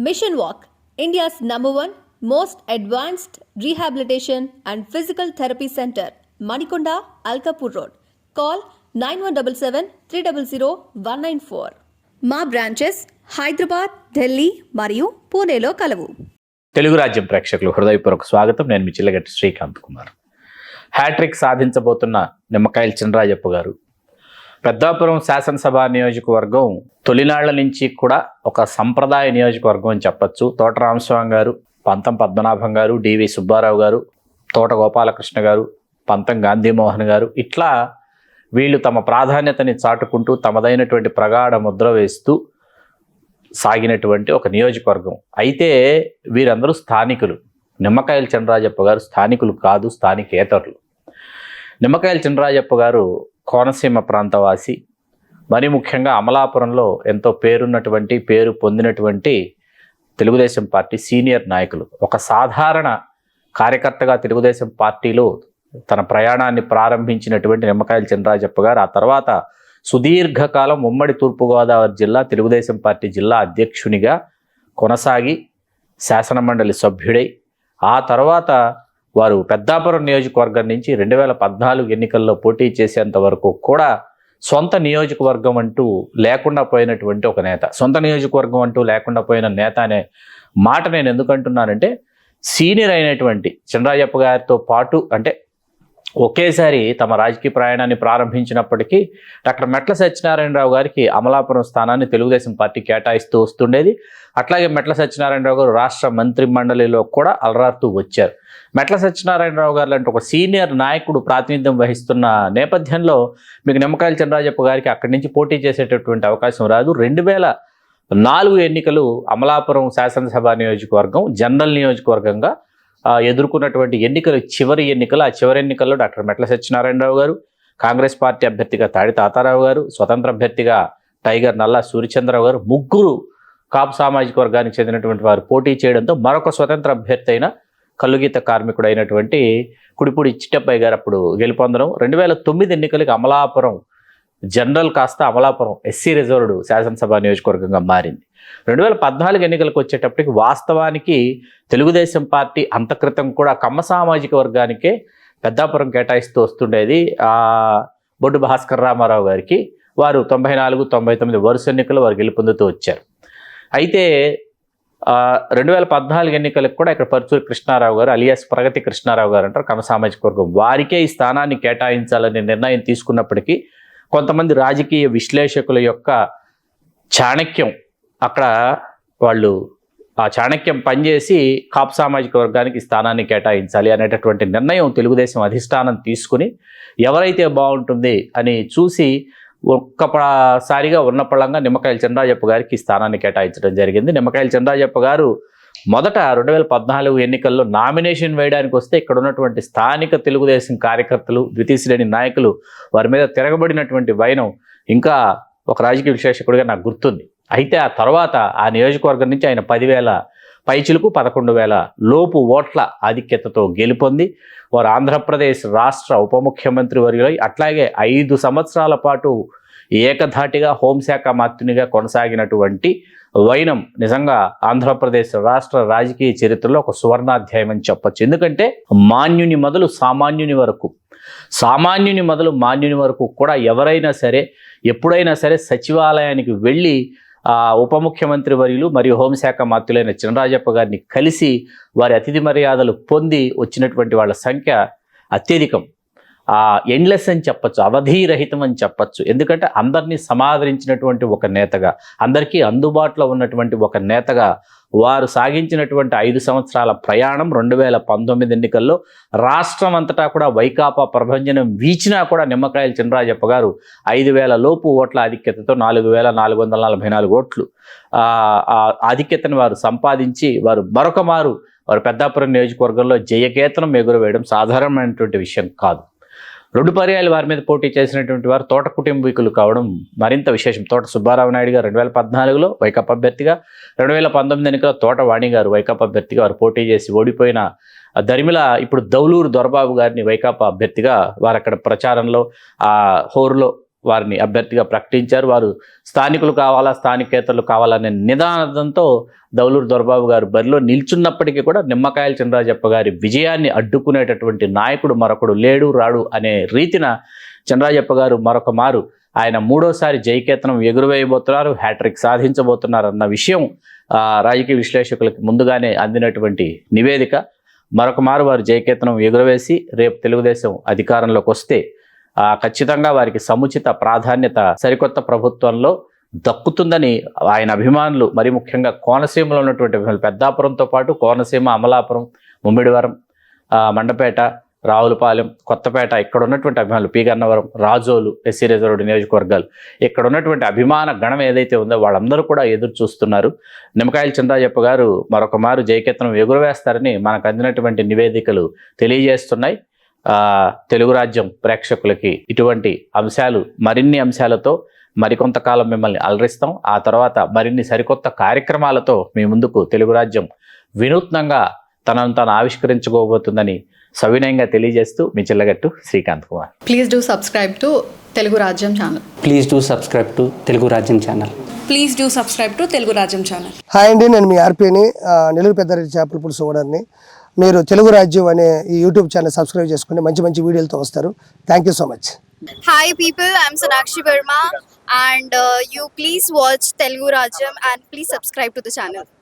Mission Walk, India's #1 most advanced rehabilitation and physical therapy center, Manikonda, Alkapur Road. Call 9177 మా branches Hyderabad, Delhi మరియు పూణేలో కలవు. తెలుగు రాజ్యం ప్రేక్షకులు హృదయపూర్వక స్వాగతం. నేను మీ చిల్లగట్టి శ్రీకాంత్ కుమార్. హ్యాట్రిక్ సాధించబోతున్న నిమ్మకాయల చినరాజప్ప గారు పెద్దాపురం శాసనసభ నియోజకవర్గం తొలినాళ్ల నుంచి కూడా ఒక సంప్రదాయ నియోజకవర్గం అని చెప్పచ్చు. తోట రామస్వామి గారు, పంతం పద్మనాభం గారు, డివి సుబ్బారావు గారు, తోట గోపాలకృష్ణ గారు, పంతం గాంధీమోహన్ గారు, ఇట్లా వీళ్ళు తమ ప్రాధాన్యతని చాటుకుంటూ తమదైనటువంటి ప్రగాఢ ముద్ర వేస్తూ సాగినటువంటి ఒక నియోజకవర్గం. అయితే వీరందరూ స్థానికులు. నిమ్మకాయల చినరాజప్ప గారు స్థానికులు కాదు, స్థానికేతరులు. నిమ్మకాయల చినరాజప్ప గారు కోనసీమ ప్రాంతవాసి. మరి ముఖ్యంగా అమలాపురంలో ఎంతో పేరు పొందినటువంటి తెలుగుదేశం పార్టీ సీనియర్ నాయకులు. ఒక సాధారణ కార్యకర్తగా తెలుగుదేశం పార్టీలో తన ప్రయాణాన్ని ప్రారంభించినటువంటి నిమ్మకాయల చినరాజప్ప గారు ఆ తర్వాత సుదీర్ఘకాలం ఉమ్మడి తూర్పుగోదావరి జిల్లా తెలుగుదేశం పార్టీ జిల్లా అధ్యక్షునిగా కొనసాగి శాసనమండలి సభ్యుడై ఆ తర్వాత వారు పెద్దాపురం నియోజకవర్గం నుంచి 2014 ఎన్నికల్లో పోటీ చేసేంత వరకు కూడా సొంత నియోజకవర్గం అంటూ లేకుండా పోయినటువంటి ఒక నేత. సొంత నియోజకవర్గం అంటూ లేకుండా పోయిన నేత అనే మాట నేను ఎందుకంటున్నానంటే, సీనియర్ అయినటువంటి చినరాజప్ప గారితో పాటు అంటే ఒకేసారి తమ రాజకీయ ప్రయాణాన్ని ప్రారంభించినప్పటికీ డాక్టర్ మెట్ల సత్యనారాయణరావు గారికి అమలాపురం స్థానాన్ని తెలుగుదేశం పార్టీ కేటాయిస్తూ వస్తుండేది. అట్లాగే మెట్ల సత్యనారాయణరావు గారు రాష్ట్ర మంత్రి మండలిలో కూడా అలరారుతూ వచ్చారు. మెట్ల సత్యనారాయణరావు గారు లాంటి ఒక సీనియర్ నాయకుడు ప్రాతినిధ్యం వహిస్తున్న నేపథ్యంలో మీకు నిమ్మకాయల చినరాజప్ప గారికి అక్కడి నుంచి పోటీ చేసేటటువంటి అవకాశం రాదు. 2004 ఎన్నికలు అమలాపురం శాసనసభ నియోజకవర్గం జనరల్ నియోజకవర్గంగా ఎదుర్కొన్నటువంటి ఎన్నికలు చివరి ఎన్నికలు. ఆ చివరి ఎన్నికల్లో డాక్టర్ మెట్ల సత్యనారాయణరావు గారు, కాంగ్రెస్ పార్టీ అభ్యర్థిగా తాడి తాతారావు గారు, స్వతంత్ర అభ్యర్థిగా టైగర్ నల్లా సూర్యచంద్రరావు గారు, ముగ్గురు కాపు సామాజిక వర్గానికి చెందినటువంటి వారు పోటీ చేయడంతో మరొక స్వతంత్ర అభ్యర్థి అయిన కల్లుగీత కార్మికుడు అయినటువంటి కుడిపూడి చిట్టబ్బాయి గారు అప్పుడు గెలుపొందడం. 2009 ఎన్నికలకి అమలాపురం జనరల్ కాస్త అమలాపురం ఎస్సీ రిజర్వ్డ్ శాసనసభ నియోజకవర్గంగా మారింది. 2014 ఎన్నికలకు వచ్చేటప్పటికి వాస్తవానికి తెలుగుదేశం పార్టీ అంతక్రితం కూడా కమ్మ సామాజిక వర్గానికే పెద్దాపురం కేటాయిస్తూ వస్తుండేది. బొడ్డు భాస్కర్ రామారావు గారికి వారు 94, 99 వరుస ఎన్నికలు వారు గెలుపొందుతూ వచ్చారు. అయితే 2014 ఎన్నికలకు కూడా ఇక్కడ పరుచూరి కృష్ణారావు గారు అలియాస్ ప్రగతి కృష్ణారావు గారు అంటారు, కమ్మ సామాజిక వర్గం, వారికే ఈ స్థానాన్ని కేటాయించాలనే నిర్ణయం తీసుకున్నప్పటికీ కొంతమంది రాజకీయ విశ్లేషకుల యొక్క చాణక్యం అక్కడ వాళ్ళు ఆ చాణక్యం పనిచేసి కాపు సామాజిక వర్గానికి స్థానాన్ని కేటాయించాలి అనేటటువంటి నిర్ణయం తెలుగుదేశం అధిష్టానం తీసుకుని ఎవరైతే బాగుంటుంది అని చూసి ఒక్కసారిగా ఉన్నపళంగా నిమ్మకాయల చినరాజప్ప గారికి స్థానాన్ని కేటాయించడం జరిగింది. నిమ్మకాయల చినరాజప్ప గారు మొదట 2014 ఎన్నికల్లో నామినేషన్ వేయడానికి వస్తే ఇక్కడ ఉన్నటువంటి స్థానిక తెలుగుదేశం కార్యకర్తలు, ద్వితీయ శ్రేణి నాయకులు వారి మీద తిరగబడినటువంటి వైనం ఇంకా ఒక రాజకీయ విశ్లేషకుడిగా నాకు గుర్తుంది. అయితే ఆ తర్వాత ఆ నియోజకవర్గం నుంచి ఆయన 10,000 పైచిలకు 11,000 లోపు ఓట్ల ఆధిక్యతతో గెలుపొంది వారు ఆంధ్రప్రదేశ్ రాష్ట్ర ఉప ముఖ్యమంత్రి వర్యులై అట్లాగే 5 సంవత్సరాల పాటు ఏకధాటిగా హోంశాఖ మంత్రినిగా కొనసాగినటువంటి వైనం నిజంగా ఆంధ్రప్రదేశ్ రాష్ట్ర రాజకీయ చరిత్రలో ఒక సువర్ణాధ్యాయం అని చెప్పచ్చు. ఎందుకంటే మాన్యుని మొదలు సామాన్యుని వరకు, సామాన్యుని మొదలు మాన్యుని వరకు కూడా ఎవరైనా సరే ఎప్పుడైనా సరే సచివాలయానికి వెళ్ళి ఉప ముఖ్యమంత్రి వర్యులు మరియు హోంశాఖ మంత్రులైన చినరాజప్ప గారిని కలిసి వారి అతిథి మర్యాదలు పొంది వచ్చినటువంటి వాళ్ళ సంఖ్య అత్యధికం. ఎండ్లెస్ అని చెప్పచ్చు, అవధిరహితం అని చెప్పచ్చు. ఎందుకంటే అందరినీ సమాదరించినటువంటి ఒక నేతగా, అందరికీ అందుబాటులో ఉన్నటువంటి ఒక నేతగా వారు సాగించినటువంటి 5 సంవత్సరాల ప్రయాణం 2019 ఎన్నికల్లో రాష్ట్రం అంతటా కూడా వైకాపా ప్రభంజనం వీచినా కూడా నిమ్మకాయల చినరాజప్ప గారు 5,000 లోపు ఓట్ల ఆధిక్యతతో 4,444 ఓట్లు ఆధిక్యతను వారు సంపాదించి వారు మరొక మారు వారు పెద్దాపురం నియోజకవర్గంలో జయకేతనం ఎగురవేయడం సాధారణమైనటువంటి విషయం కాదు. 2 పర్యాయాలు వారి మీద పోటీ చేసినటువంటి వారు తోట కుటుంబీకులు కావడం మరింత విశేషం. తోట సుబ్బారావు నాయుడు గారు 2014లో వైకాపా అభ్యర్థిగా, 2019 ఎన్నికల్లో తోట వాణి గారు వైకాపా అభ్యర్థిగా వారు పోటీ చేసి ఓడిపోయిన దరిమిల ఇప్పుడు దౌలూరు దొరబాబు గారిని వైకాపా అభ్యర్థిగా వారు అక్కడ ప్రచారంలో హోరులో వారిని అభ్యర్థిగా ప్రకటించారు. వారు స్థానికులు కావాలా, స్థానికేతరులు కావాలనే నినాదంతో దౌలూరు దొరబాబు గారు బరిలో నిల్చున్నప్పటికీ కూడా నిమ్మకాయల చినరాజప్ప గారి విజయాన్ని అడ్డుకునేటటువంటి నాయకుడు మరొకడు లేడు రాడు అనే రీతిన చినరాజప్ప గారు మరొక మారు ఆయన మూడోసారి జయకేతనం ఎగురవేయబోతున్నారు, హ్యాట్రిక్ సాధించబోతున్నారు అన్న విషయం రాజకీయ విశ్లేషకులకి ముందుగానే అందినటువంటి నివేదిక. మరొక మారు వారు జయకేతనం ఎగురవేసి రేపు తెలుగుదేశం అధికారంలోకి వస్తే ఖచ్చితంగా వారికి సముచిత ప్రాధాన్యత సరికొత్త ప్రభుత్వంలో దక్కుతుందని ఆయన అభిమానులు, మరి ముఖ్యంగా కోనసీమలో ఉన్నటువంటి అభిమానులు, పెద్దాపురంతో పాటు కోనసీమ, అమలాపురం, ముమ్మిడివరం, మండపేట, రావులపాలెం, కొత్తపేట ఇక్కడ ఉన్నటువంటి అభిమానులు, P Gannavaram, Razole, SC reserved నియోజకవర్గాలు ఇక్కడ ఉన్నటువంటి అభిమాన గణం ఏదైతే ఉందో వాళ్ళందరూ కూడా ఎదురు చూస్తున్నారు. నిమ్మకాయల చినరాజప్ప గారు మరొక మారు జయకేతనం ఎగురవేస్తారని మనకు అందినటువంటి నివేదికలు తెలియజేస్తున్నాయి. తెలుగు రాజ్యం ప్రేక్షకులకి ఇటువంటి అంశాలు, మరిన్ని అంశాలతో మరికొంతకాలం మిమ్మల్ని అలరిస్తాం. ఆ తర్వాత మరిన్ని సరికొత్త కార్యక్రమాలతో మీ ముందుకు తెలుగు రాజ్యం వినూత్నంగా తనను తాను ఆవిష్కరించుకోబోతుందని సవినయంగా తెలియజేస్తూ మీ Chillagattu Srikanth Kumar. Please do subscribe to Telugu Rajyam channel. Please do subscribe to Telugu Rajyam channel. Please do subscribe to Telugu Rajyam channel. Hi అండి, నేను మీ ఆర్పీని, నెల్లూరు పెద్దారెడ్డి చేపల పులుసు ఓనర్ని. మీరు తెలుగు రాజ్యం అనే ఈ యూట్యూబ్ ఛానల్ సబ్స్క్రైబ్ చేసుకుని మంచి మంచి వీడియోలతో వస్తారు. Thank you so much. Hi people, I'm Sonakshi Verma and you please watch Telugu Rajyam and please subscribe to the channel.